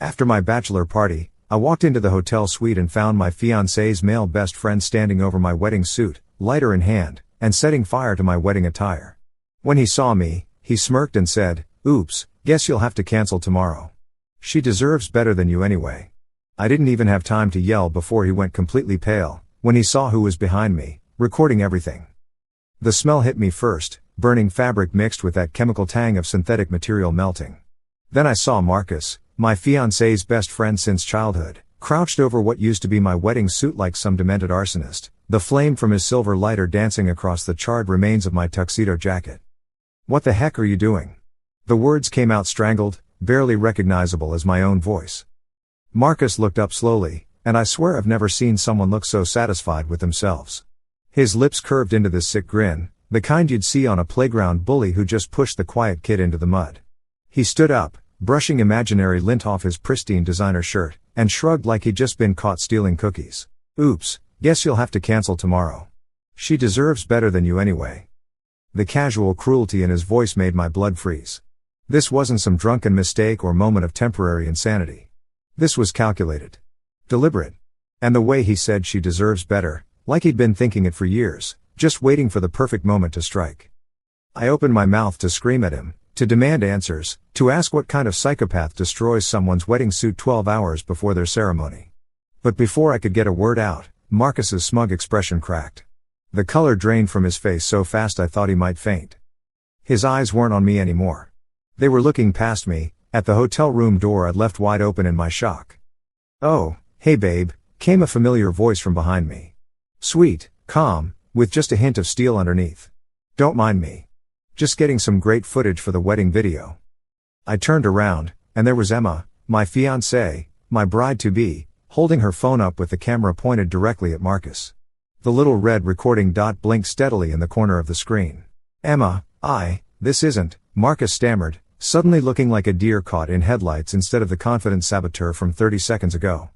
After my bachelor party, I walked into the hotel suite and found my fiancée's male best friend standing over my wedding suit, lighter in hand, and setting fire to my wedding attire. When he saw me, he smirked and said, "Oops, guess you'll have to cancel tomorrow. She deserves better than you anyway." I didn't even have time to yell before he went completely pale, when he saw who was behind me, recording everything. The smell hit me first, burning fabric mixed with that chemical tang of synthetic material melting. Then I saw Marcus, my fiancée's best friend since childhood, crouched over what used to be my wedding suit like some demented arsonist, the flame from his silver lighter dancing across the charred remains of my tuxedo jacket. "What the heck are you doing?" The words came out strangled, barely recognizable as my own voice. Marcus looked up slowly, and I swear I've never seen someone look so satisfied with themselves. His lips curved into this sick grin, the kind you'd see on a playground bully who just pushed the quiet kid into the mud. He stood up, brushing imaginary lint off his pristine designer shirt, and shrugged like he'd just been caught stealing cookies. "Oops, guess you'll have to cancel tomorrow. She deserves better than you anyway." The casual cruelty in his voice made my blood freeze. This wasn't some drunken mistake or moment of temporary insanity. This was calculated. Deliberate. And the way he said she deserves better, like he'd been thinking it for years, just waiting for the perfect moment to strike. I opened my mouth to scream at him, to demand answers, to ask what kind of psychopath destroys someone's wedding suit 12 hours before their ceremony. But before I could get a word out, Marcus's smug expression cracked. The color drained from his face so fast I thought he might faint. His eyes weren't on me anymore. They were looking past me, at the hotel room door I'd left wide open in my shock. "Oh, hey babe," came a familiar voice from behind me. Sweet, calm, with just a hint of steel underneath. "Don't mind me. Just getting some great footage for the wedding video." I turned around, and there was Emma, my fiancée, my bride-to-be, holding her phone up with the camera pointed directly at Marcus. The little red recording dot blinked steadily in the corner of the screen. "Emma, this isn't," Marcus stammered, suddenly looking like a deer caught in headlights instead of the confident saboteur from 30 seconds ago.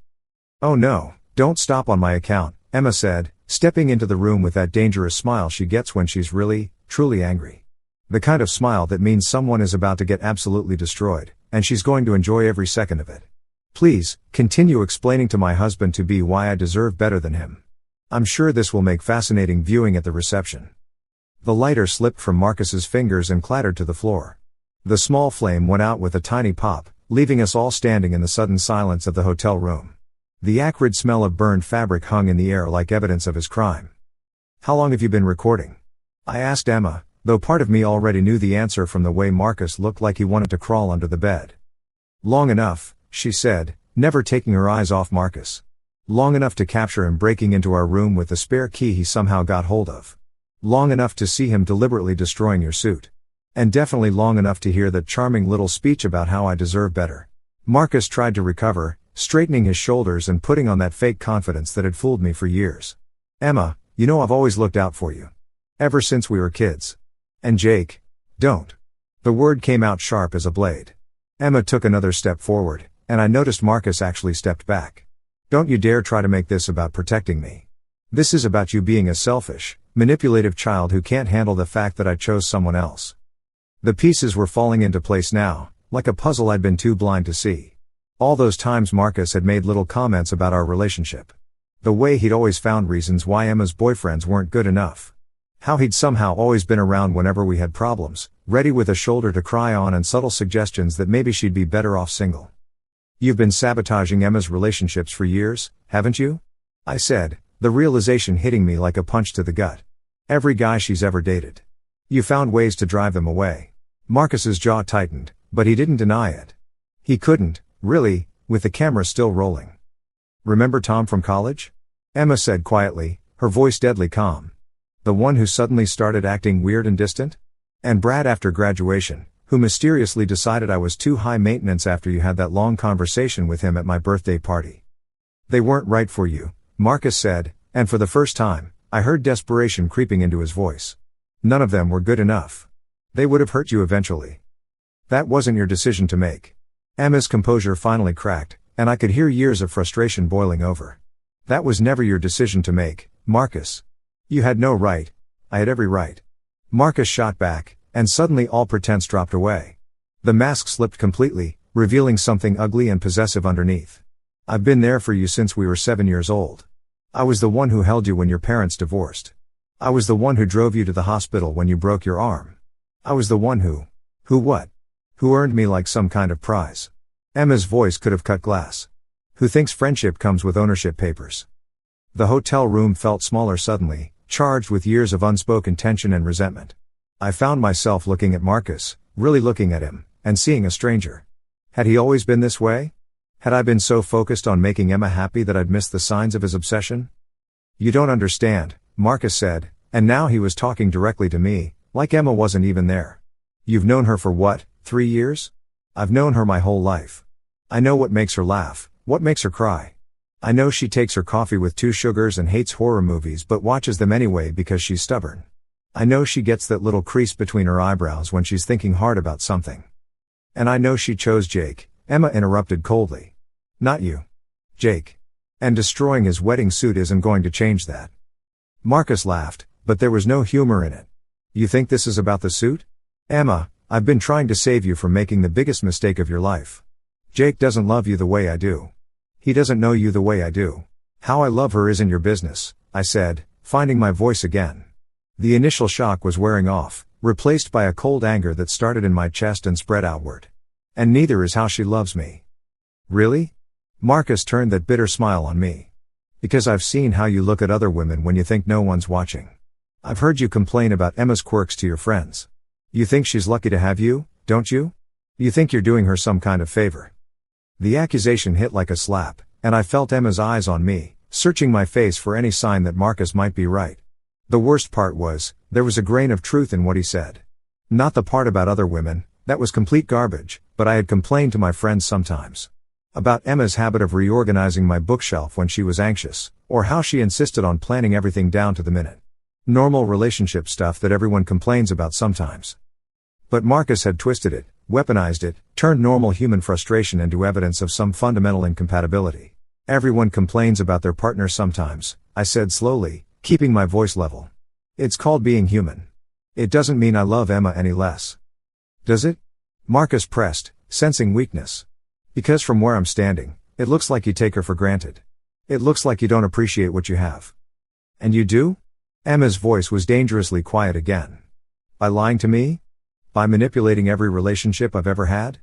"Oh no, don't stop on my account," Emma said, stepping into the room with that dangerous smile she gets when she's really, truly angry. The kind of smile that means someone is about to get absolutely destroyed, and she's going to enjoy every second of it. "Please, continue explaining to my husband-to-be why I deserve better than him. I'm sure this will make fascinating viewing at the reception." The lighter slipped from Marcus's fingers and clattered to the floor. The small flame went out with a tiny pop, leaving us all standing in the sudden silence of the hotel room. The acrid smell of burned fabric hung in the air like evidence of his crime. "How long have you been recording?" I asked Emma, though part of me already knew the answer from the way Marcus looked like he wanted to crawl under the bed. "Long enough," she said, never taking her eyes off Marcus. "Long enough to capture him breaking into our room with the spare key he somehow got hold of. Long enough to see him deliberately destroying your suit. And definitely long enough to hear that charming little speech about how I deserve better." Marcus tried to recover, straightening his shoulders and putting on that fake confidence that had fooled me for years. "Emma, you know I've always looked out for you. Ever since we were kids. And Jake, don't." The word came out sharp as a blade. Emma took another step forward, and I noticed Marcus actually stepped back. "Don't you dare try to make this about protecting me. This is about you being a selfish, manipulative child who can't handle the fact that I chose someone else." The pieces were falling into place now, like a puzzle I'd been too blind to see. All those times Marcus had made little comments about our relationship. The way he'd always found reasons why Emma's boyfriends weren't good enough. How he'd somehow always been around whenever we had problems, ready with a shoulder to cry on and subtle suggestions that maybe she'd be better off single. "You've been sabotaging Emma's relationships for years, haven't you?" I said, the realization hitting me like a punch to the gut. "Every guy she's ever dated. You found ways to drive them away." Marcus's jaw tightened, but he didn't deny it. He couldn't, really, with the camera still rolling. "Remember Tom from college?" Emma said quietly, her voice deadly calm. "The one who suddenly started acting weird and distant? And Brad after graduation, who mysteriously decided I was too high maintenance after you had that long conversation with him at my birthday party?" "They weren't right for you," Marcus said, and for the first time, I heard desperation creeping into his voice. "None of them were good enough. They would have hurt you eventually. That wasn't your decision to make." Emma's composure finally cracked, and I could hear years of frustration boiling over. "That was never your decision to make, Marcus. You had no right. I had every right." Marcus shot back, and suddenly all pretense dropped away. The mask slipped completely, revealing something ugly and possessive underneath. I've been there for you since we were 7 years old. I was the one who held you when your parents divorced. I was the one who drove you to the hospital when you broke your arm. I was the one who what? Who earned me like some kind of prize. Emma's voice could have cut glass. Who thinks friendship comes with ownership papers. The hotel room felt smaller suddenly, charged with years of unspoken tension and resentment. I found myself looking at Marcus, really looking at him, and seeing a stranger. Had he always been this way? Had I been so focused on making Emma happy that I'd missed the signs of his obsession? You don't understand, Marcus said, and now he was talking directly to me, like Emma wasn't even there. You've known her for what, 3 years? I've known her my whole life. I know what makes her laugh, what makes her cry. I know she takes her coffee with 2 sugars and hates horror movies but watches them anyway because she's stubborn. I know she gets that little crease between her eyebrows when she's thinking hard about something. And I know she chose Jake, Emma interrupted coldly. Not you. Jake. And destroying his wedding suit isn't going to change that. Marcus laughed, but there was no humor in it. You think this is about the suit? Emma, I've been trying to save you from making the biggest mistake of your life. Jake doesn't love you the way I do. He doesn't know you the way I do. How I love her isn't your business, I said, finding my voice again. The initial shock was wearing off, replaced by a cold anger that started in my chest and spread outward. And neither is how she loves me. Really? Marcus turned that bitter smile on me. Because I've seen how you look at other women when you think no one's watching. I've heard you complain about Emma's quirks to your friends. You think she's lucky to have you, don't you? You think you're doing her some kind of favor. The accusation hit like a slap, and I felt Emma's eyes on me, searching my face for any sign that Marcus might be right. The worst part was, there was a grain of truth in what he said. Not the part about other women, that was complete garbage, but I had complained to my friends sometimes. About Emma's habit of reorganizing my bookshelf when she was anxious, or how she insisted on planning everything down to the minute. Normal relationship stuff that everyone complains about sometimes. But Marcus had twisted it, weaponized it, turned normal human frustration into evidence of some fundamental incompatibility. Everyone complains about their partner sometimes, I said slowly, keeping my voice level. It's called being human. It doesn't mean I love Emma any less. Does it? Marcus pressed, sensing weakness. Because from where I'm standing, it looks like you take her for granted. It looks like you don't appreciate what you have. And you do? Emma's voice was dangerously quiet again. By lying to me? By manipulating every relationship I've ever had?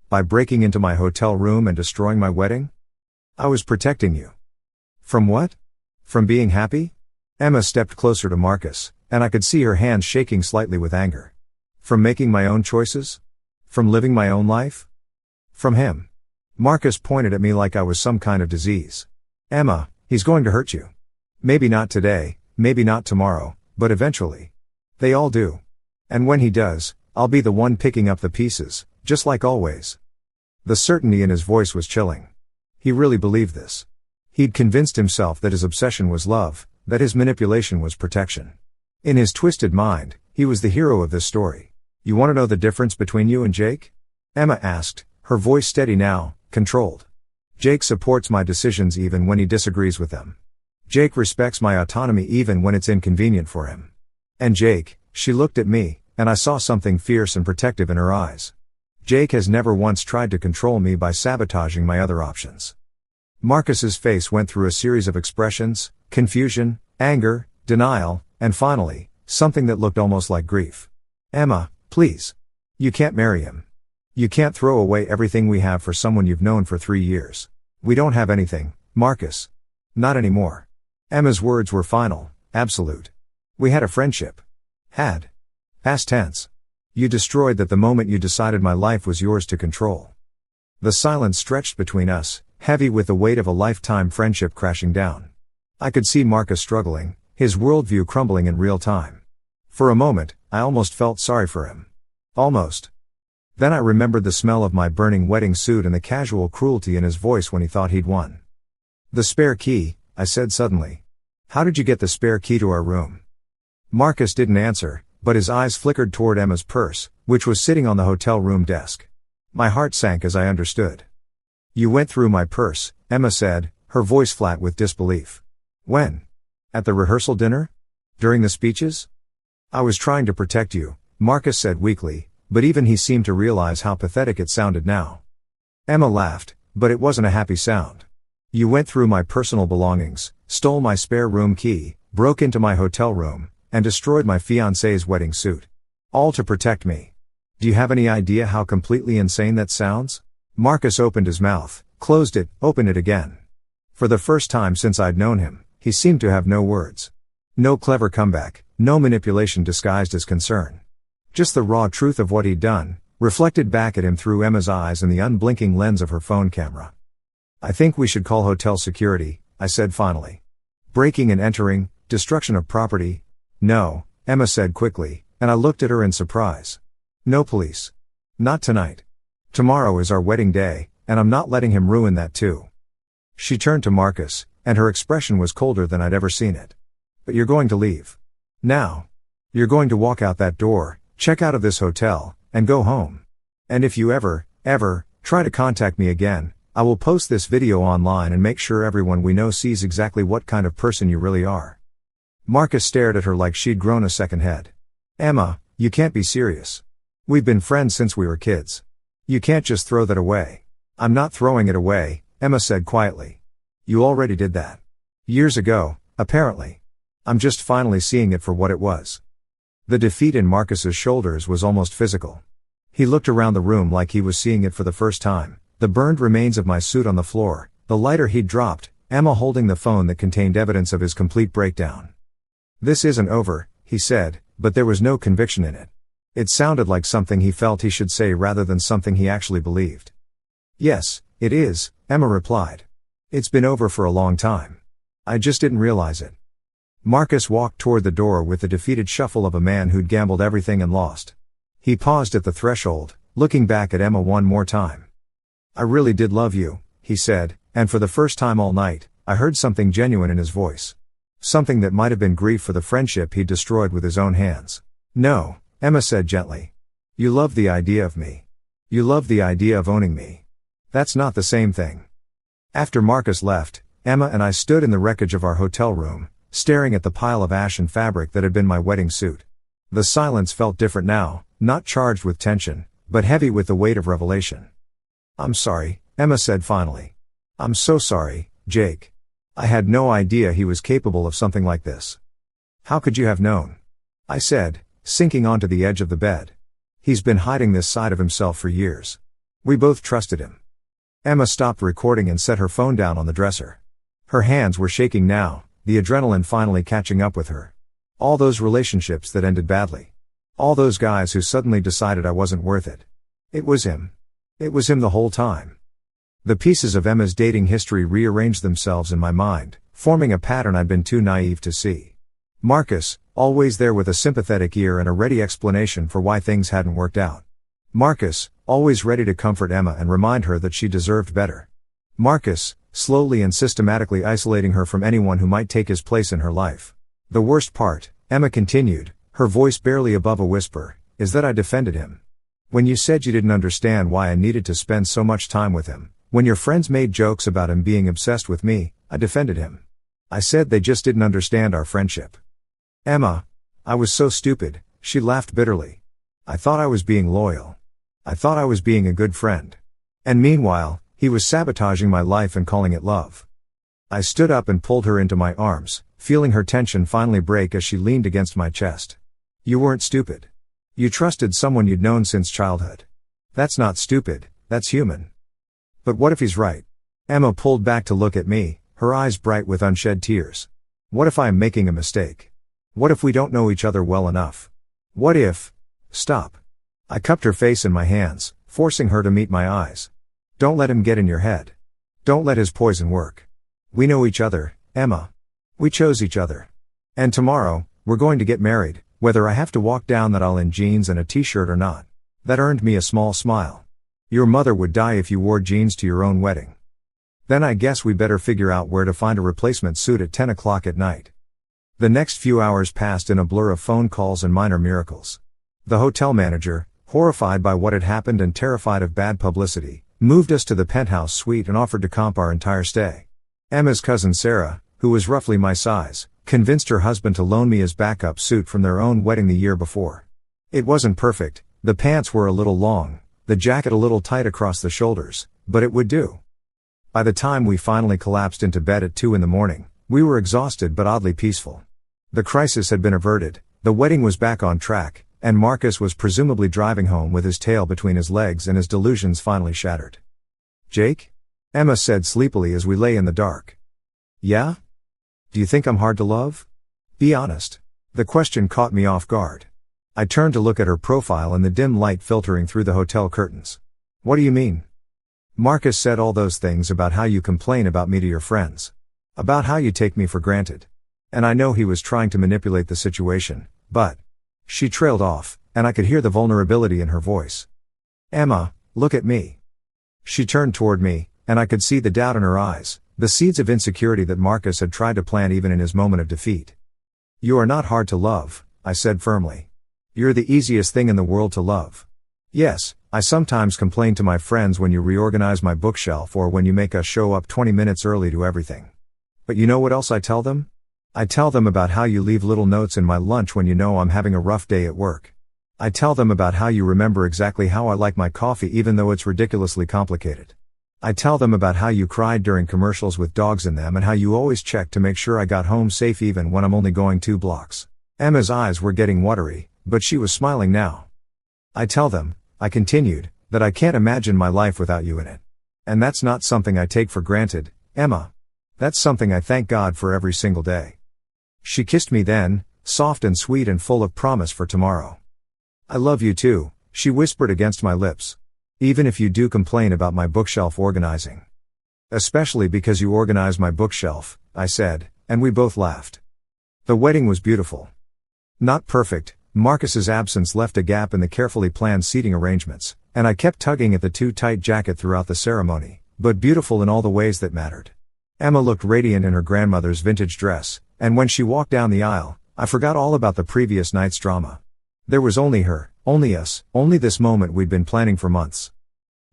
By breaking into my hotel room and destroying my wedding? I was protecting you. From what? From being happy? Emma stepped closer to Marcus, and I could see her hands shaking slightly with anger. From making my own choices? From living my own life? From him. Marcus pointed at me like I was some kind of disease. Emma, he's going to hurt you. Maybe not today, maybe not tomorrow, but eventually. They all do. And when he does, I'll be the one picking up the pieces, just like always. The certainty in his voice was chilling. He really believed this. He'd convinced himself that his obsession was love, that his manipulation was protection. In his twisted mind, he was the hero of this story. You want to know the difference between you and Jake? Emma asked, her voice steady now, controlled. Jake supports my decisions even when he disagrees with them. Jake respects my autonomy even when it's inconvenient for him. And Jake, she looked at me, and I saw something fierce and protective in her eyes. Jake has never once tried to control me by sabotaging my other options. Marcus's face went through a series of expressions, confusion, anger, denial, and finally, something that looked almost like grief. Emma, please. You can't marry him. You can't throw away everything we have for someone you've known for 3 years. We don't have anything, Marcus. Not anymore. Emma's words were final, absolute. We had a friendship. Had. Past tense. You destroyed that the moment you decided my life was yours to control. The silence stretched between us, heavy with the weight of a lifetime friendship crashing down. I could see Marcus struggling, his worldview crumbling in real time. For a moment, I almost felt sorry for him. Almost. Then I remembered the smell of my burning wedding suit and the casual cruelty in his voice when he thought he'd won. The spare key, I said suddenly. How did you get the spare key to our room? Marcus didn't answer, but his eyes flickered toward Emma's purse, which was sitting on the hotel room desk. My heart sank as I understood. You went through my purse, Emma said, her voice flat with disbelief. When? At the rehearsal dinner? During the speeches? I was trying to protect you, Marcus said weakly, but even he seemed to realize how pathetic it sounded now. Emma laughed, but it wasn't a happy sound. You went through my personal belongings, stole my spare room key, broke into my hotel room, and destroyed my fiancée's wedding suit. All to protect me. Do you have any idea how completely insane that sounds? Marcus opened his mouth, closed it, opened it again. For the first time since I'd known him, he seemed to have no words. No clever comeback, no manipulation disguised as concern. Just the raw truth of what he'd done, reflected back at him through Emma's eyes and the unblinking lens of her phone camera. I think we should call hotel security, I said finally. Breaking and entering, destruction of property. No, Emma said quickly, and I looked at her in surprise. No police. Not tonight. Tomorrow is our wedding day, and I'm not letting him ruin that too. She turned to Marcus, and her expression was colder than I'd ever seen it. But you're going to leave. Now. You're going to walk out that door, check out of this hotel, and go home. And if you ever, try to contact me again, I will post this video online and make sure everyone we know sees exactly what kind of person you really are. Marcus stared at her like she'd grown a second head. Emma, you can't be serious. We've been friends since we were kids. You can't just throw that away. I'm not throwing it away, Emma said quietly. You already did that. Years ago, apparently. I'm just finally seeing it for what it was. The defeat in Marcus's shoulders was almost physical. He looked around the room like he was seeing it for the first time. The burned remains of my suit on the floor, the lighter he'd dropped, Emma holding the phone that contained evidence of his complete breakdown. This isn't over, he said, but there was no conviction in it. It sounded like something he felt he should say rather than something he actually believed. Yes, it is, Emma replied. It's been over for a long time. I just didn't realize it. Marcus walked toward the door with the defeated shuffle of a man who'd gambled everything and lost. He paused at the threshold, looking back at Emma one more time. I really did love you, he said, and for the first time all night, I heard something genuine in his voice. Something that might have been grief for the friendship he'd destroyed with his own hands. No, Emma said gently. You love the idea of me. You love the idea of owning me. That's not the same thing. After Marcus left, Emma and I stood in the wreckage of our hotel room, staring at the pile of ash and fabric that had been my wedding suit. The silence felt different now, not charged with tension, but heavy with the weight of revelation. I'm sorry, Emma said finally. I'm so sorry, Jake. I had no idea he was capable of something like this. How could you have known? I said, sinking onto the edge of the bed. He's been hiding this side of himself for years. We both trusted him. Emma stopped recording and set her phone down on the dresser. Her hands were shaking now, the adrenaline finally catching up with her. All those relationships that ended badly. All those guys who suddenly decided I wasn't worth it. It was him. It was him the whole time. The pieces of Emma's dating history rearranged themselves in my mind, forming a pattern I'd been too naive to see. Marcus, always there with a sympathetic ear and a ready explanation for why things hadn't worked out. Marcus, always ready to comfort Emma and remind her that she deserved better. Marcus, slowly and systematically isolating her from anyone who might take his place in her life. The worst part, Emma continued, her voice barely above a whisper, is that I defended him. When you said you didn't understand why I needed to spend so much time with him, when your friends made jokes about him being obsessed with me, I defended him. I said they just didn't understand our friendship. Emma, I was so stupid, she laughed bitterly. I thought I was being loyal. I thought I was being a good friend. And meanwhile, he was sabotaging my life and calling it love. I stood up and pulled her into my arms, feeling her tension finally break as she leaned against my chest. You weren't stupid. You trusted someone you'd known since childhood. That's not stupid, that's human. But what if he's right? Emma pulled back to look at me, her eyes bright with unshed tears. What if I'm making a mistake? What if we don't know each other well enough? What if... Stop. I cupped her face in my hands, forcing her to meet my eyes. Don't let him get in your head. Don't let his poison work. We know each other, Emma. We chose each other. And tomorrow, we're going to get married, whether I have to walk down that aisle in jeans and a t-shirt or not. That earned me a small smile. Your mother would die if you wore jeans to your own wedding. Then I guess we better figure out where to find a replacement suit at 10 o'clock at night. The next few hours passed in a blur of phone calls and minor miracles. The hotel manager, horrified by what had happened and terrified of bad publicity, moved us to the penthouse suite and offered to comp our entire stay. Emma's cousin Sarah, who was roughly my size, convinced her husband to loan me his backup suit from their own wedding the year before. It wasn't perfect, the pants were a little long, the jacket a little tight across the shoulders, but it would do. By the time we finally collapsed into bed at 2 in the morning, we were exhausted but oddly peaceful. The crisis had been averted, the wedding was back on track, and Marcus was presumably driving home with his tail between his legs and his delusions finally shattered. "Jake?" Emma said sleepily as we lay in the dark. "Yeah? Do you think I'm hard to love? Be honest." The question caught me off guard. I turned to look at her profile in the dim light filtering through the hotel curtains. "What do you mean?" "Marcus said all those things about how you complain about me to your friends. About how you take me for granted. And I know he was trying to manipulate the situation, but..." She trailed off, and I could hear the vulnerability in her voice. "Emma, look at me." She turned toward me, and I could see the doubt in her eyes, the seeds of insecurity that Marcus had tried to plant even in his moment of defeat. "You are not hard to love," I said firmly. "You're the easiest thing in the world to love. Yes, I sometimes complain to my friends when you reorganize my bookshelf or when you make us show up 20 minutes early to everything. But you know what else I tell them? I tell them about how you leave little notes in my lunch when you know I'm having a rough day at work. I tell them about how you remember exactly how I like my coffee even though it's ridiculously complicated. I tell them about how you cried during commercials with dogs in them and how you always check to make sure I got home safe even when I'm only going 2 blocks. Emma's eyes were getting watery, but she was smiling now. "I tell them," I continued, "that I can't imagine my life without you in it. And that's not something I take for granted, Emma. That's something I thank God for every single day." She kissed me then, soft and sweet and full of promise for tomorrow. "I love you too," she whispered against my lips. "Even if you do complain about my bookshelf organizing." "Especially because you organize my bookshelf," I said, and we both laughed. The wedding was beautiful. Not perfect, Marcus's absence left a gap in the carefully planned seating arrangements, and I kept tugging at the too-tight jacket throughout the ceremony, but beautiful in all the ways that mattered. Emma looked radiant in her grandmother's vintage dress, and when she walked down the aisle, I forgot all about the previous night's drama. There was only her, only us, only this moment we'd been planning for months.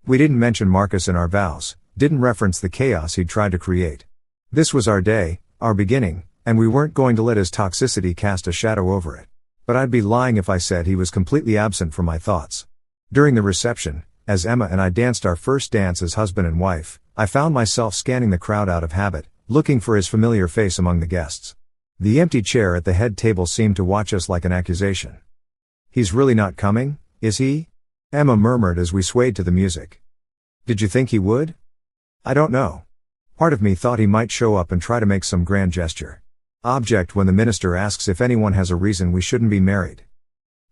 We didn't mention Marcus in our vows, didn't reference the chaos he'd tried to create. This was our day, our beginning, and we weren't going to let his toxicity cast a shadow over it. But I'd be lying if I said he was completely absent from my thoughts. During the reception, as Emma and I danced our first dance as husband and wife, I found myself scanning the crowd out of habit, looking for his familiar face among the guests. The empty chair at the head table seemed to watch us like an accusation. "He's really not coming, is he?" Emma murmured as we swayed to the music. "Did you think he would?" "I don't know. Part of me thought he might show up and try to make some grand gesture. Object when the minister asks if anyone has a reason we shouldn't be married."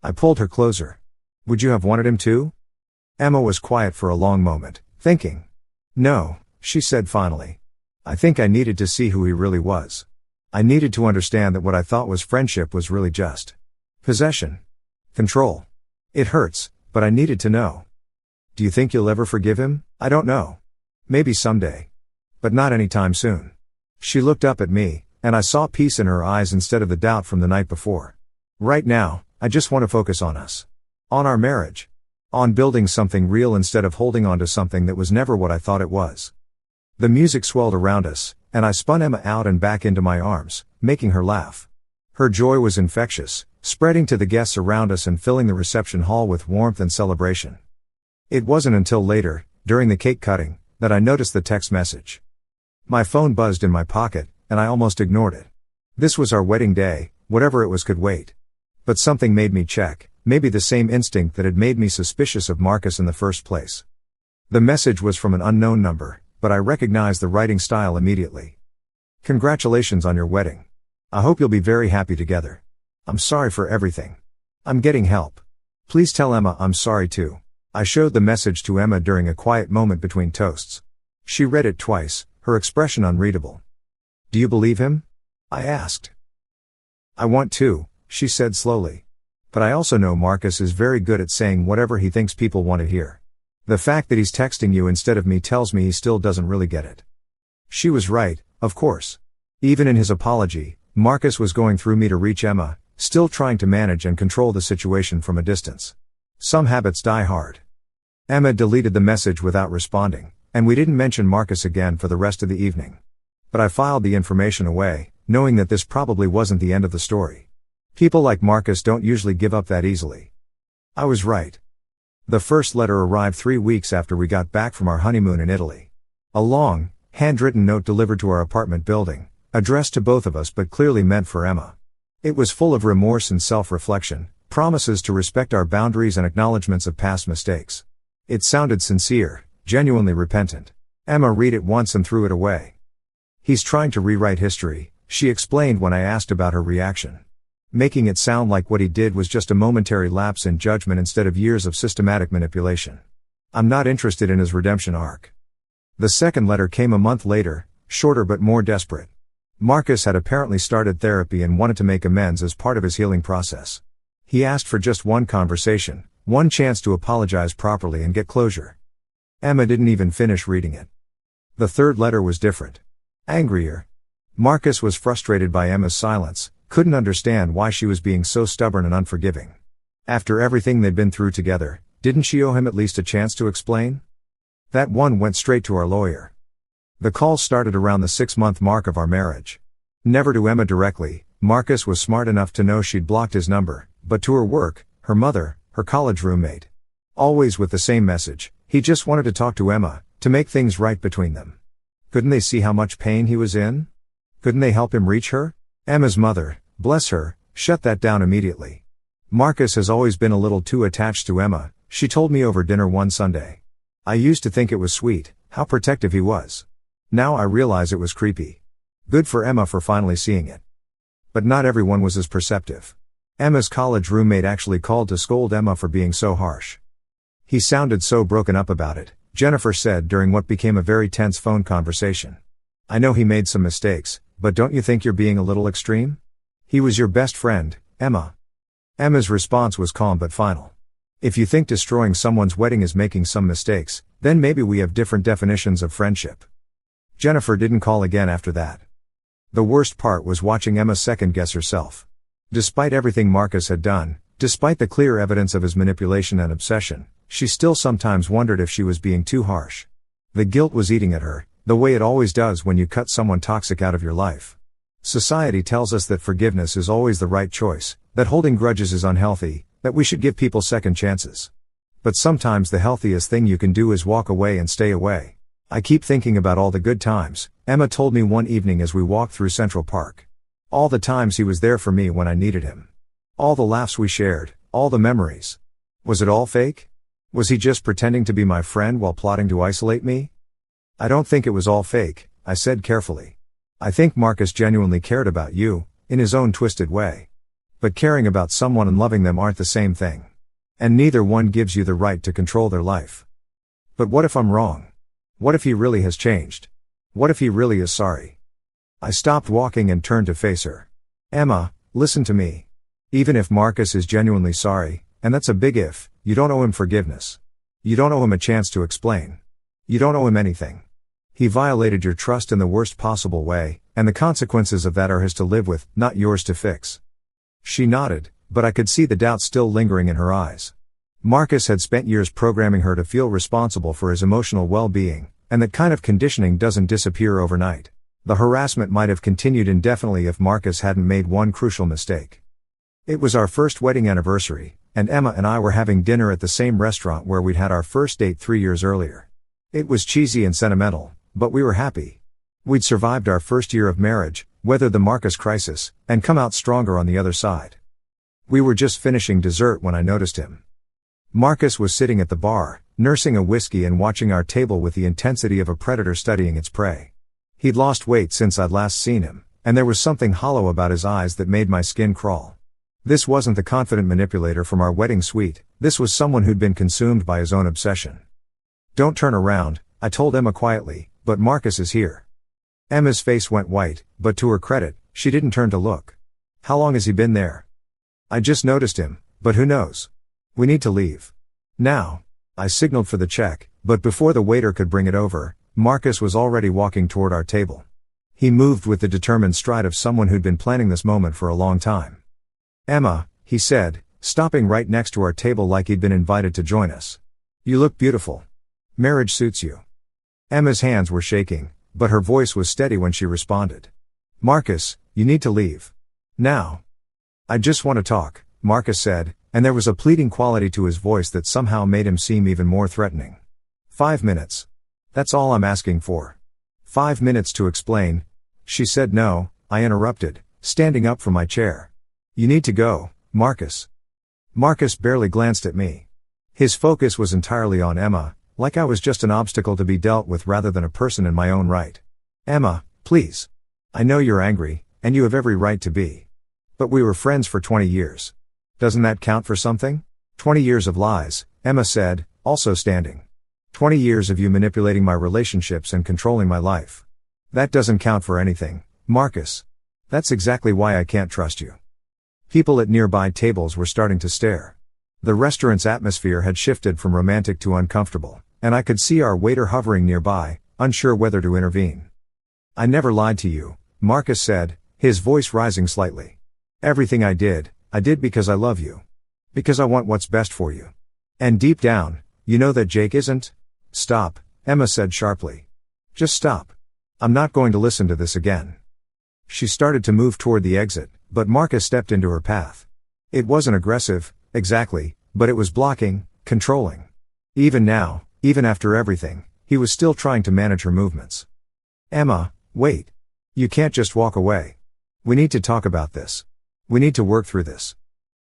I pulled her closer. "Would you have wanted him to?" Emma was quiet for a long moment, thinking. "No," she said finally. "I think I needed to see who he really was. I needed to understand that what I thought was friendship was really just possession. Control. It hurts, but I needed to know." "Do you think you'll ever forgive him?" "I don't know. Maybe someday. But not anytime soon." She looked up at me, and I saw peace in her eyes instead of the doubt from the night before. "Right now, I just want to focus on us. On our marriage. On building something real instead of holding on to something that was never what I thought it was." The music swelled around us, and I spun Emma out and back into my arms, making her laugh. Her joy was infectious, spreading to the guests around us and filling the reception hall with warmth and celebration. It wasn't until later, during the cake cutting, that I noticed the text message. My phone buzzed in my pocket, and I almost ignored it. This was our wedding day, whatever it was could wait. But something made me check, maybe the same instinct that had made me suspicious of Marcus in the first place. The message was from an unknown number, but I recognized the writing style immediately. "Congratulations on your wedding. I hope you'll be very happy together. I'm sorry for everything. I'm getting help. Please tell Emma I'm sorry too." I showed the message to Emma during a quiet moment between toasts. She read it twice, her expression unreadable. "Do you believe him?" I asked. "I want to," she said slowly. "But I also know Marcus is very good at saying whatever he thinks people want to hear. The fact that he's texting you instead of me tells me he still doesn't really get it." She was right, of course. Even in his apology, Marcus was going through me to reach Emma, still trying to manage and control the situation from a distance. Some habits die hard. Emma deleted the message without responding, and we didn't mention Marcus again for the rest of the evening. But I filed the information away, knowing that this probably wasn't the end of the story. People like Marcus don't usually give up that easily. I was right. The first letter arrived 3 weeks after we got back from our honeymoon in Italy. A long, handwritten note delivered to our apartment building, addressed to both of us but clearly meant for Emma. It was full of remorse and self-reflection, promises to respect our boundaries and acknowledgments of past mistakes. It sounded sincere, genuinely repentant. Emma read it once and threw it away. "He's trying to rewrite history," she explained when I asked about her reaction. Making it sound like what he did was just a momentary lapse in judgment instead of years of systematic manipulation. "I'm not interested in his redemption arc." The second letter came a month later, shorter but more desperate. Marcus had apparently started therapy and wanted to make amends as part of his healing process. He asked for just one conversation, one chance to apologize properly and get closure. Emma didn't even finish reading it. The third letter was different. Angrier. Marcus was frustrated by Emma's silence, couldn't understand why she was being so stubborn and unforgiving. After everything they'd been through together, didn't she owe him at least a chance to explain? That one went straight to our lawyer. The call started around the 6-month mark of our marriage. Never to Emma directly, Marcus was smart enough to know she'd blocked his number, but to her work, her mother, her college roommate. Always with the same message: he just wanted to talk to Emma, to make things right between them. Couldn't they see how much pain he was in? Couldn't they help him reach her? Emma's mother, bless her, shut that down immediately. Marcus has always been a little too attached to Emma, she told me over dinner one Sunday. I used to think it was sweet, how protective he was. Now I realize it was creepy. Good for Emma for finally seeing it. But not everyone was as perceptive. Emma's college roommate actually called to scold Emma for being so harsh. He sounded so broken up about it, Jennifer said during what became a very tense phone conversation. I know he made some mistakes, but don't you think you're being a little extreme? He was your best friend, Emma. Emma's response was calm but final. If you think destroying someone's wedding is making some mistakes, then maybe we have different definitions of friendship. Jennifer didn't call again after that. The worst part was watching Emma second-guess herself. Despite everything Marcus had done, despite the clear evidence of his manipulation and obsession, she still sometimes wondered if she was being too harsh. The guilt was eating at her, the way it always does when you cut someone toxic out of your life. Society tells us that forgiveness is always the right choice, that holding grudges is unhealthy, that we should give people second chances. But sometimes the healthiest thing you can do is walk away and stay away. I keep thinking about all the good times, Emma told me one evening as we walked through Central Park. All the times he was there for me when I needed him. All the laughs we shared, all the memories. Was it all fake? Was he just pretending to be my friend while plotting to isolate me? I don't think it was all fake, I said carefully. I think Marcus genuinely cared about you, in his own twisted way. But caring about someone and loving them aren't the same thing. And neither one gives you the right to control their life. But what if I'm wrong? What if he really has changed? What if he really is sorry? I stopped walking and turned to face her. Emma, listen to me. Even if Marcus is genuinely sorry, and that's a big if, you don't owe him forgiveness. You don't owe him a chance to explain. You don't owe him anything. He violated your trust in the worst possible way, and the consequences of that are his to live with, not yours to fix. She nodded, but I could see the doubt still lingering in her eyes. Marcus had spent years programming her to feel responsible for his emotional well-being, and that kind of conditioning doesn't disappear overnight. The harassment might have continued indefinitely if Marcus hadn't made one crucial mistake. It was our first wedding anniversary, and Emma and I were having dinner at the same restaurant where we'd had our first date 3 years earlier. It was cheesy and sentimental, but we were happy. We'd survived our first year of marriage, weathered the Marcus crisis, and come out stronger on the other side. We were just finishing dessert when I noticed him. Marcus was sitting at the bar, nursing a whiskey and watching our table with the intensity of a predator studying its prey. He'd lost weight since I'd last seen him, and there was something hollow about his eyes that made my skin crawl. This wasn't the confident manipulator from our wedding suite, this was someone who'd been consumed by his own obsession. Don't turn around, I told Emma quietly, but Marcus is here. Emma's face went white, but to her credit, she didn't turn to look. How long has he been there? I just noticed him, but who knows? We need to leave. Now. I signaled for the check, but before the waiter could bring it over, Marcus was already walking toward our table. He moved with the determined stride of someone who'd been planning this moment for a long time. Emma, he said, stopping right next to our table like he'd been invited to join us. You look beautiful. Marriage suits you. Emma's hands were shaking, but her voice was steady when she responded. Marcus, you need to leave. Now. I just want to talk, Marcus said, and there was a pleading quality to his voice that somehow made him seem even more threatening. 5 minutes. That's all I'm asking for. 5 minutes to explain. She said no, I interrupted, standing up from my chair. You need to go, Marcus. Marcus barely glanced at me. His focus was entirely on Emma, like I was just an obstacle to be dealt with rather than a person in my own right. Emma, please. I know you're angry, and you have every right to be. But we were friends for 20 years. Doesn't that count for something? 20 years of lies, Emma said, also standing. 20 years of you manipulating my relationships and controlling my life. That doesn't count for anything, Marcus. That's exactly why I can't trust you. People at nearby tables were starting to stare. The restaurant's atmosphere had shifted from romantic to uncomfortable, and I could see our waiter hovering nearby, unsure whether to intervene. I never lied to you, Marcus said, his voice rising slightly. Everything I did because I love you. Because I want what's best for you. And deep down, you know that Jake isn't? Stop, Emma said sharply. Just stop. I'm not going to listen to this again. She started to move toward the exit, but Marcus stepped into her path. It wasn't aggressive, exactly, but it was blocking, controlling. Even now, even after everything, he was still trying to manage her movements. Emma, wait. You can't just walk away. We need to talk about this. We need to work through this.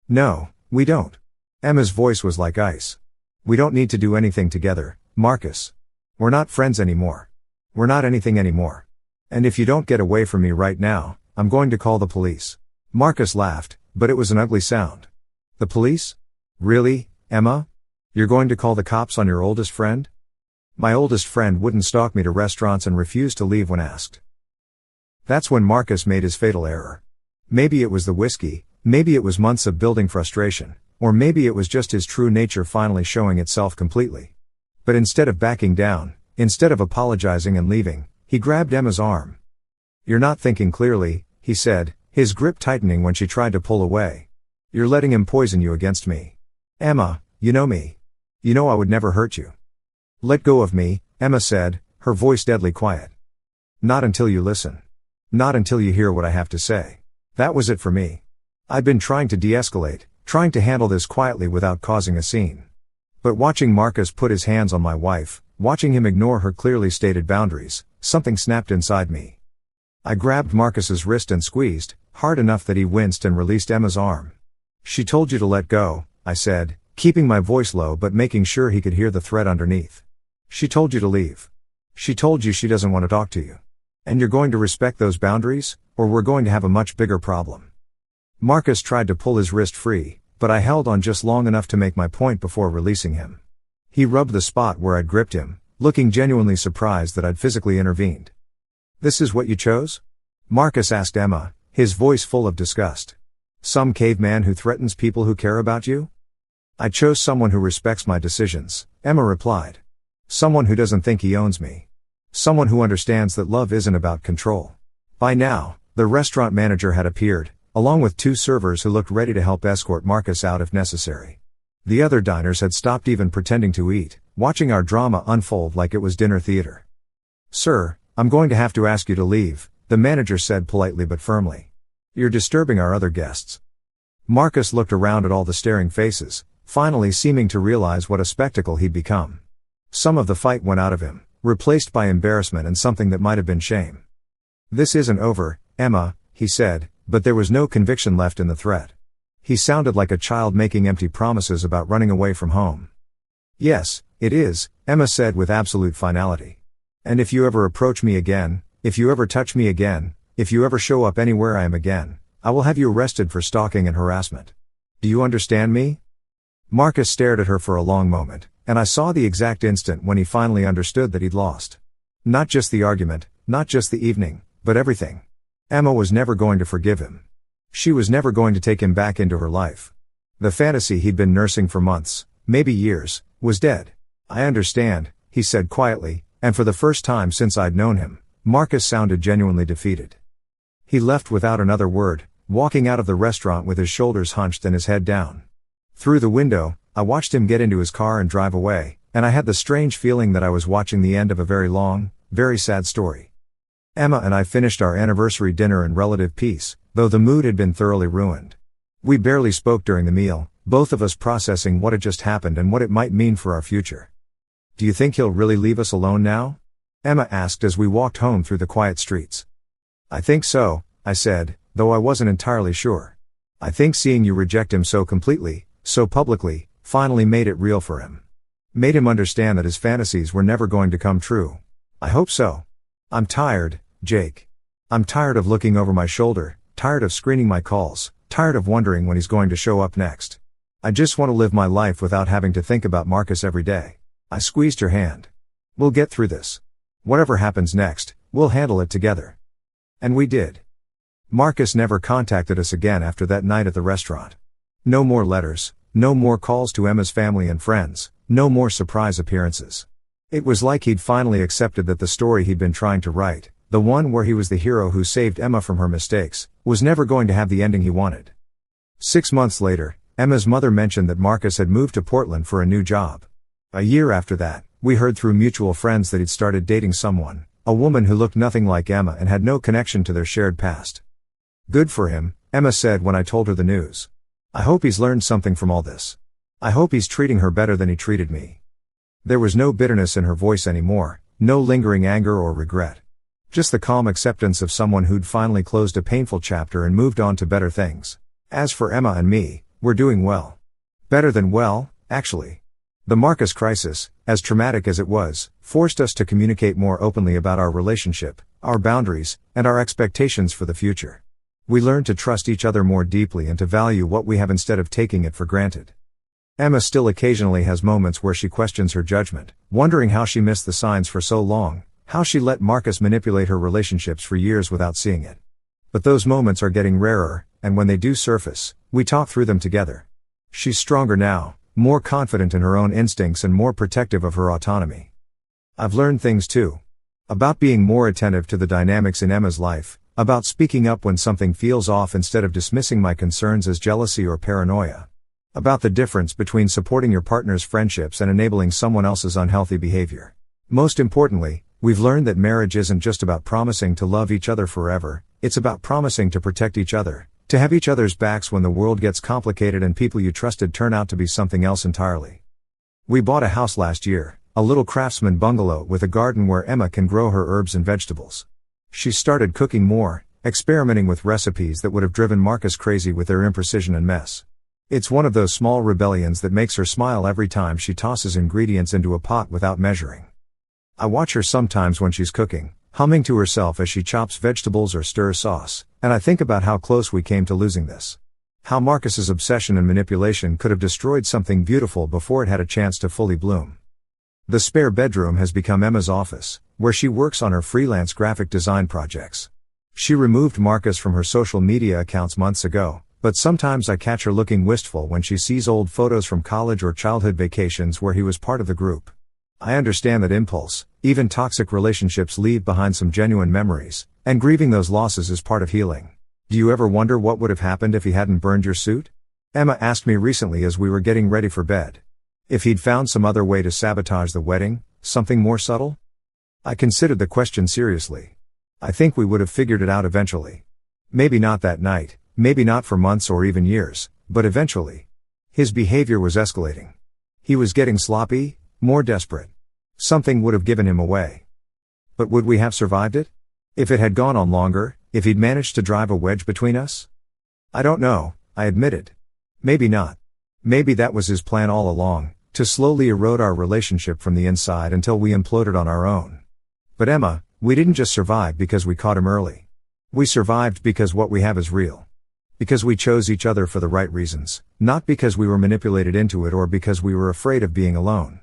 No, we don't. Emma's voice was like ice. We don't need to do anything together, Marcus. We're not friends anymore. We're not anything anymore. And if you don't get away from me right now, I'm going to call the police. Marcus laughed, but it was an ugly sound. The police? Really, Emma? You're going to call the cops on your oldest friend? My oldest friend wouldn't stalk me to restaurants and refuse to leave when asked. That's when Marcus made his fatal error. Maybe it was the whiskey, maybe it was months of building frustration, or maybe it was just his true nature finally showing itself completely. But instead of backing down, instead of apologizing and leaving, he grabbed Emma's arm. You're not thinking clearly, he said, his grip tightening when she tried to pull away. You're letting him poison you against me. Emma, you know me. You know I would never hurt you. Let go of me, Emma said, her voice deadly quiet. Not until you listen. Not until you hear what I have to say. That was it for me. I'd been trying to de-escalate, trying to handle this quietly without causing a scene. But watching Marcus put his hands on my wife, watching him ignore her clearly stated boundaries, something snapped inside me. I grabbed Marcus's wrist and squeezed, hard enough that he winced and released Emma's arm. She told you to let go, I said, keeping my voice low but making sure he could hear the threat underneath. She told you to leave. She told you she doesn't want to talk to you. And you're going to respect those boundaries, or we're going to have a much bigger problem. Marcus tried to pull his wrist free, but I held on just long enough to make my point before releasing him. He rubbed the spot where I'd gripped him, looking genuinely surprised that I'd physically intervened. This is what you chose? Marcus asked Emma, his voice full of disgust. Some caveman who threatens people who care about you? I chose someone who respects my decisions, Emma replied. Someone who doesn't think he owns me. Someone who understands that love isn't about control. By now, the restaurant manager had appeared, along with 2 servers who looked ready to help escort Marcus out if necessary. The other diners had stopped even pretending to eat, watching our drama unfold like it was dinner theater. Sir, I'm going to have to ask you to leave, the manager said politely but firmly. You're disturbing our other guests. Marcus looked around at all the staring faces, finally seeming to realize what a spectacle he'd become. Some of the fight went out of him, replaced by embarrassment and something that might have been shame. This isn't over, Emma, he said, but there was no conviction left in the threat. He sounded like a child making empty promises about running away from home. Yes, it is, Emma said with absolute finality. And if you ever approach me again, if you ever touch me again, if you ever show up anywhere I am again, I will have you arrested for stalking and harassment. Do you understand me? Marcus stared at her for a long moment, and I saw the exact instant when he finally understood that he'd lost. Not just the argument, not just the evening, but everything. Emma was never going to forgive him. She was never going to take him back into her life. The fantasy he'd been nursing for months, maybe years, was dead. I understand, he said quietly, and for the first time since I'd known him, Marcus sounded genuinely defeated. He left without another word, walking out of the restaurant with his shoulders hunched and his head down. Through the window, I watched him get into his car and drive away, and I had the strange feeling that I was watching the end of a very long, very sad story. Emma and I finished our anniversary dinner in relative peace, though the mood had been thoroughly ruined. We barely spoke during the meal, both of us processing what had just happened and what it might mean for our future. "Do you think he'll really leave us alone now?" Emma asked as we walked home through the quiet streets. "I think so," I said, though I wasn't entirely sure. "I think seeing you reject him so completely, so publicly, finally made it real for him. Made him understand that his fantasies were never going to come true. I hope so. I'm tired, Jake. I'm tired of looking over my shoulder, tired of screening my calls, tired of wondering when he's going to show up next. I just want to live my life without having to think about Marcus every day." I squeezed her hand. "We'll get through this. Whatever happens next, we'll handle it together." And we did. Marcus never contacted us again after that night at the restaurant. No more letters, no more calls to Emma's family and friends, no more surprise appearances. It was like he'd finally accepted that the story he'd been trying to write, the one where he was the hero who saved Emma from her mistakes, was never going to have the ending he wanted. 6 months later, Emma's mother mentioned that Marcus had moved to Portland for a new job. A year after that, we heard through mutual friends that he'd started dating someone, a woman who looked nothing like Emma and had no connection to their shared past. "Good for him," Emma said when I told her the news. "I hope he's learned something from all this. I hope he's treating her better than he treated me." There was no bitterness in her voice anymore, no lingering anger or regret. Just the calm acceptance of someone who'd finally closed a painful chapter and moved on to better things. As for Emma and me, we're doing well. Better than well, actually. The Marcus crisis, as traumatic as it was, forced us to communicate more openly about our relationship, our boundaries, and our expectations for the future. We learned to trust each other more deeply and to value what we have instead of taking it for granted. Emma still occasionally has moments where she questions her judgment, wondering how she missed the signs for so long, how she let Marcus manipulate her relationships for years without seeing it. But those moments are getting rarer, and when they do surface, we talk through them together. She's stronger now, more confident in her own instincts and more protective of her autonomy. I've learned things too. About being more attentive to the dynamics in Emma's life, about speaking up when something feels off instead of dismissing my concerns as jealousy or paranoia. About the difference between supporting your partner's friendships and enabling someone else's unhealthy behavior. Most importantly, we've learned that marriage isn't just about promising to love each other forever, it's about promising to protect each other, to have each other's backs when the world gets complicated and people you trusted turn out to be something else entirely. We bought a house last year, a little craftsman bungalow with a garden where Emma can grow her herbs and vegetables. She started cooking more, experimenting with recipes that would have driven Marcus crazy with their imprecision and mess. It's one of those small rebellions that makes her smile every time she tosses ingredients into a pot without measuring. I watch her sometimes when she's cooking, humming to herself as she chops vegetables or stirs sauce, and I think about how close we came to losing this. How Marcus's obsession and manipulation could have destroyed something beautiful before it had a chance to fully bloom. The spare bedroom has become Emma's office, where she works on her freelance graphic design projects. She removed Marcus from her social media accounts months ago, but sometimes I catch her looking wistful when she sees old photos from college or childhood vacations where he was part of the group. I understand that impulse, even toxic relationships leave behind some genuine memories, and grieving those losses is part of healing. Do you ever wonder what would have happened if he hadn't burned your suit? Emma asked me recently as we were getting ready for bed. If he'd found some other way to sabotage the wedding, something more subtle? I considered the question seriously. I think we would have figured it out eventually. Maybe not that night, maybe not for months or even years, but eventually. His behavior was escalating. He was getting sloppy, more desperate. Something would have given him away. But would we have survived it? If it had gone on longer, if he'd managed to drive a wedge between us? I don't know, I admitted. Maybe not. Maybe that was his plan all along, to slowly erode our relationship from the inside until we imploded on our own. But Emma, we didn't just survive because we caught him early. We survived because what we have is real. Because we chose each other for the right reasons, not because we were manipulated into it or because we were afraid of being alone.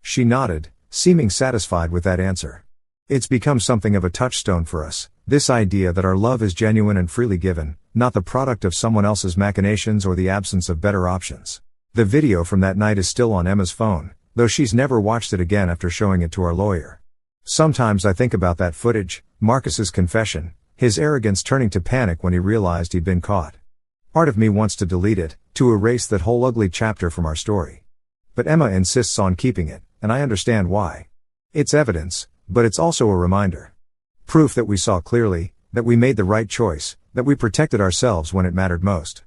She nodded, seeming satisfied with that answer. It's become something of a touchstone for us, this idea that our love is genuine and freely given, not the product of someone else's machinations or the absence of better options. The video from that night is still on Emma's phone, though she's never watched it again after showing it to our lawyer. Sometimes I think about that footage, Marcus's confession, his arrogance turning to panic when he realized he'd been caught. Part of me wants to delete it, to erase that whole ugly chapter from our story. But Emma insists on keeping it, and I understand why. It's evidence, but it's also a reminder. Proof that we saw clearly, that we made the right choice, that we protected ourselves when it mattered most.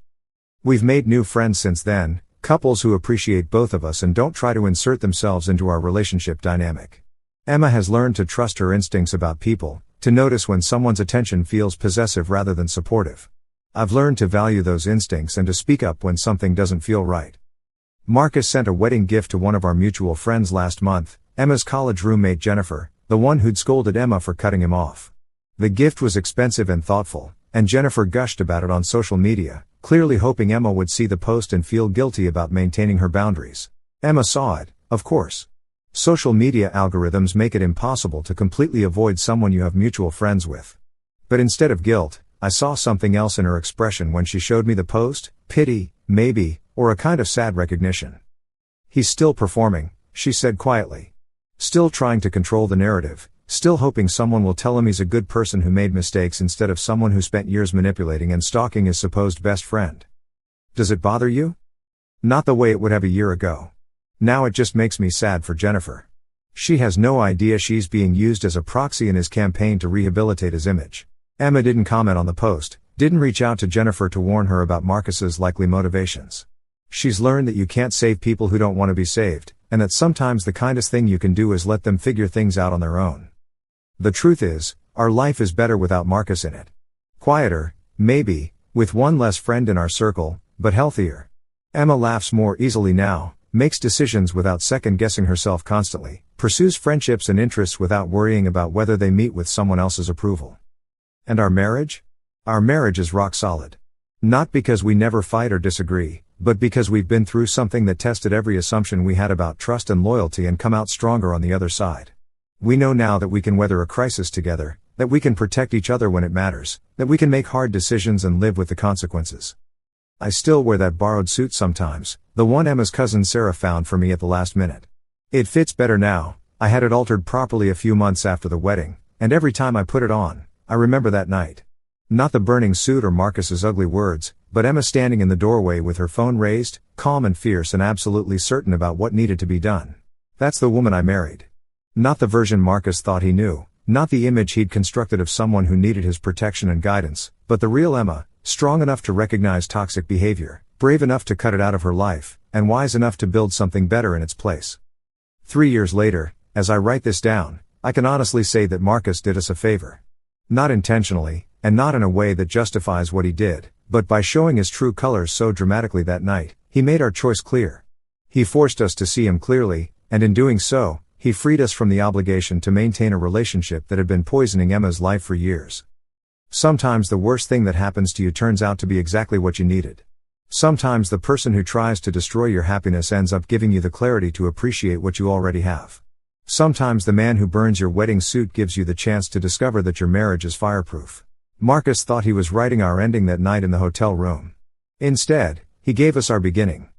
We've made new friends since then, couples who appreciate both of us and don't try to insert themselves into our relationship dynamic. Emma has learned to trust her instincts about people, to notice when someone's attention feels possessive rather than supportive. I've learned to value those instincts and to speak up when something doesn't feel right. Marcus sent a wedding gift to one of our mutual friends last month, Emma's college roommate Jennifer, the one who'd scolded Emma for cutting him off. The gift was expensive and thoughtful, and Jennifer gushed about it on social media, clearly hoping Emma would see the post and feel guilty about maintaining her boundaries. Emma saw it, of course. Social media algorithms make it impossible to completely avoid someone you have mutual friends with. But instead of guilt, I saw something else in her expression when she showed me the post: pity, maybe, or a kind of sad recognition. "He's still performing," she said quietly. "Still trying to control the narrative, still hoping someone will tell him he's a good person who made mistakes instead of someone who spent years manipulating and stalking his supposed best friend. Does it bother you?" Not the way it would have a year ago. Now it just makes me sad for Jennifer. She has no idea she's being used as a proxy in his campaign to rehabilitate his image. Emma didn't comment on the post, didn't reach out to Jennifer to warn her about Marcus's likely motivations. She's learned that you can't save people who don't want to be saved, and that sometimes the kindest thing you can do is let them figure things out on their own. The truth is, our life is better without Marcus in it. Quieter, maybe, with one less friend in our circle, but healthier. Emma laughs more easily now, makes decisions without second-guessing herself constantly, pursues friendships and interests without worrying about whether they meet with someone else's approval. And our marriage? Our marriage is rock solid. Not because we never fight or disagree, but because we've been through something that tested every assumption we had about trust and loyalty and come out stronger on the other side. We know now that we can weather a crisis together, that we can protect each other when it matters, that we can make hard decisions and live with the consequences. I still wear that borrowed suit sometimes, the one Emma's cousin Sarah found for me at the last minute. It fits better now. I had it altered properly a few months after the wedding, and every time I put it on, I remember that night. Not the burning suit or Marcus's ugly words, but Emma standing in the doorway with her phone raised, calm and fierce and absolutely certain about what needed to be done. That's the woman I married. Not the version Marcus thought he knew, not the image he'd constructed of someone who needed his protection and guidance, but the real Emma, strong enough to recognize toxic behavior, brave enough to cut it out of her life, and wise enough to build something better in its place. 3 years later, as I write this down, I can honestly say that Marcus did us a favor. Not intentionally, and not in a way that justifies what he did, but by showing his true colors so dramatically that night, he made our choice clear. He forced us to see him clearly, and in doing so, he freed us from the obligation to maintain a relationship that had been poisoning Emma's life for years. Sometimes the worst thing that happens to you turns out to be exactly what you needed. Sometimes the person who tries to destroy your happiness ends up giving you the clarity to appreciate what you already have. Sometimes the man who burns your wedding suit gives you the chance to discover that your marriage is fireproof. Marcus thought he was writing our ending that night in the hotel room. Instead, he gave us our beginning.